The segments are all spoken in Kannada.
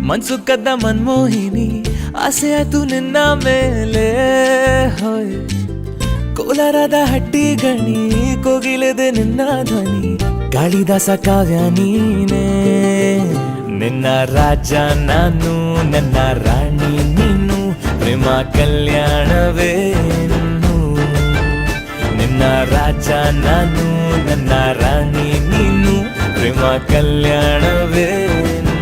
ಮನ್ಸು ಕದ್ದ ಮನ್ಮೋಹಿನಿ ಆಸೆ ಆತು ನಿನ್ನ ಮೇಲೆ ಹೋಯ್ ಕೋಲಾರದ ಹಟ್ಟಿ ಗಣಿ ಕೋಗಿಲೆದೆ ನಿನ್ನ ಧ್ವನಿ ಕಾಳಿದಾಸ ಕಾವ್ಯ ನೀನೇ ನಿನ್ನ ರಾಜ ನಾನು ನನ್ನ ರಾಣಿ ನೀನು ಪ್ರೇಮ ಕಲ್ಯಾಣವೇನು ನಿನ್ನ ರಾಜ ನಾನು ನನ್ನ ರಾಣಿ ನೀನು ಪ್ರೇಮ ಕಲ್ಯಾಣವೇನು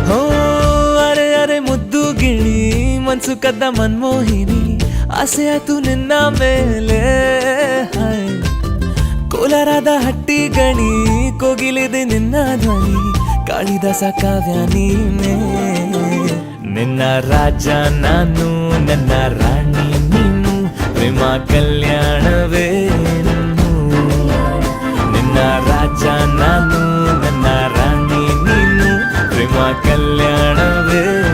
ಹೋ ಅರೆ ಅರೆ ಮುದ್ದು ಗಿಳಿ ಮನ್ಸು ಕದ್ದ ಮನ್ಮೋಹಿನಿ ಆಸೆ ಆತು ನಿನ್ನ ಮೇಲೆ ಹಾಯ್ ಕೋಲಾರದ ಹಟ್ಟಿ ಗಣಿ ಕೋಗಿಲಿದೆ ನಿನ್ನ ಧ್ವನಿ ಕಾಳಿದಾಸ ಕಾವ್ಯ ನೀನೇ ನಿನ್ನ ರಾಜ ನಾನು ನನ್ನ ರಾಣಿ ನೀನು ಪ್ರೇಮ ಕಲ್ಯಾಣವೇನು ನಿನ್ನ ರಾಜ ನಾನು ನನ್ನ ರಾಣಿ ನೀನು ಪ್ರೇಮ ಕಲ್ಯಾಣವೇನು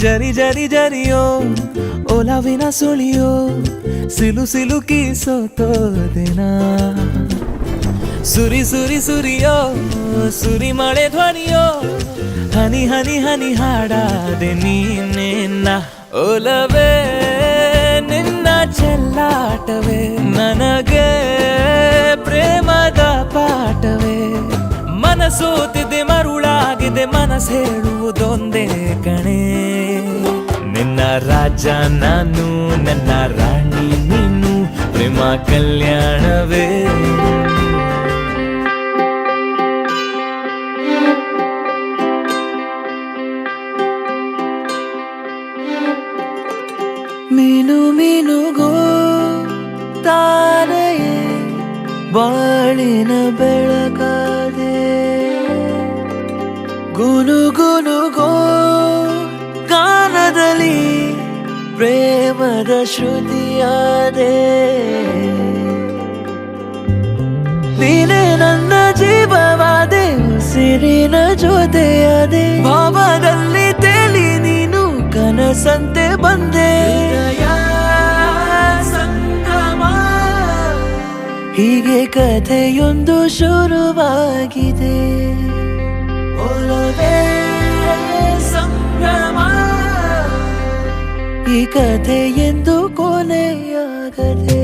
ಜರಿ ಜರಿ ಜರಿಯೋ ಓಲಾವಿನ ಸುಳಿಯೋ ಸಿಲು ಸಿಲುಕಿ ಸೋತೋದೆನ ಸುರಿ ಸುರಿ ಸುರಿಯೋ ಸುರಿ ಮಳೆ ಧ್ವನಿಯೋ ಹನಿ ಹನಿ ಹನಿ ಹಾಡಾದೆ ನೀನೆನ್ನ ಓಲವೇ ನಿನ್ನ ಚೆಲ್ಲಾಟವೇ ನನಗೆ ಪ್ರೇಮದ ಪಾಠವೇ ಮನಸೋತಿದೆ ಮರುಳಾಗಿದೆ ಮನಸ್ಸು ಹೇಳುವುದೊಂದೇ ಕಣೆ ನಿನ್ನ ರಾಜ ನಾನು ನನ್ನ ರಾಣಿ ನೀನು ಪ್ರೇಮ ಕಲ್ಯಾಣವೇ ಮೀನು ಮೀನುಗೋ ತಾರೆಯೇ ಬಾಳಿನ ಬೆಳಕಾದೆ ಗುನು ಗುನುಗೋ ಗಾನದಲ್ಲಿ ಪ್ರೇಮದ ಶ್ರುತಿಯಾದೆ ನೀನೇ ನನ್ನ ಜೀವವಾದೆ ಉಸಿರಿನ ಜೊತೆಯಾದೆ ಭಾವದಲ್ಲಿ ತೇಲಿ ನೀನು ಕನಸಂತೆ ಬಂದೆ ಹೀಗೆ ಕಥೆಯೊಂದು ಶುರುವಾಗಿದೆ ಒಲವೇ ಸಂಭ್ರಮ ಈ ಕಥೆ ಎಂದು ಕೊನೆಯಾಗದೆ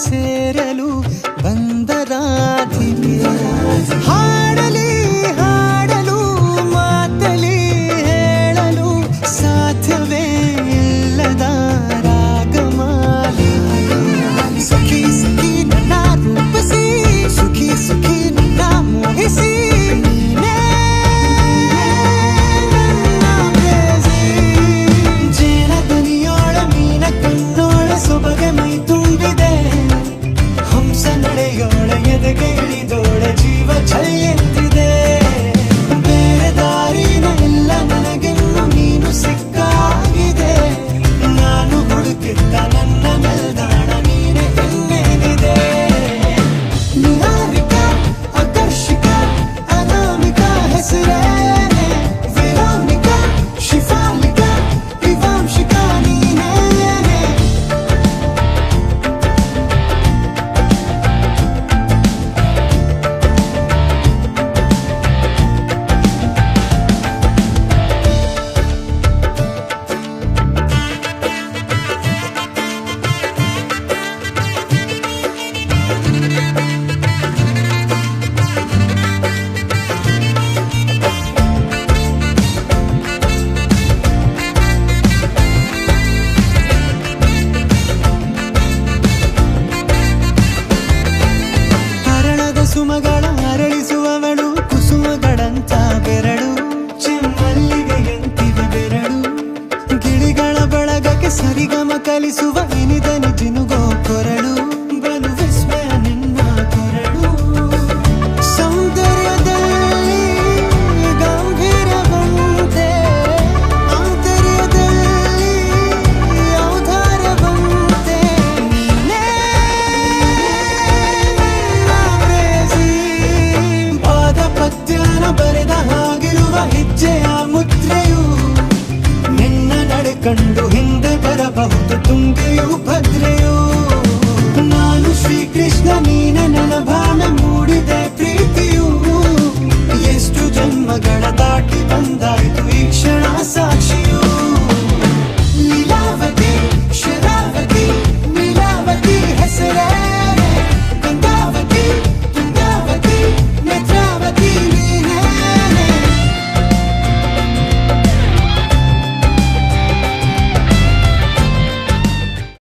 ಸೇರಲು ಬಂದರಾಧಿಪಿ ಹಾಡಲಿ ಹಾಡಲು ಮಾತಲಿ ಹೇಳಲು ಸಾಧ್ಯವೇ ಇಲ್ಲದ ರಾಗಮಾಲಿ ಸಖಿ ಸಖಿ ನನ್ನ ರೂಪಿಸಿ ಸುಖಿ ಸುಖಿ ನನ್ನ ಮೋಹಿಸಿ ಜೇನದನಿಯೋಳ ಮೀನ ಕಣ್ಣೋಳ ಸೊಬಗೆ ಮೈ ತುಂಬಿದೆ ನಡೆಯೋಳ ಎದೆಗೆ ಇಳಿದೋಳ ಜೀವ ಛಲ್ಲೆಂತಿದೆ ಬೇರೆ ದಾರಿನ ಎಲ್ಲ ನನಗೆನ್ನು ನೀನು ಸಿಕ್ಕಾಗಿ ಮಿಡಿಸುವ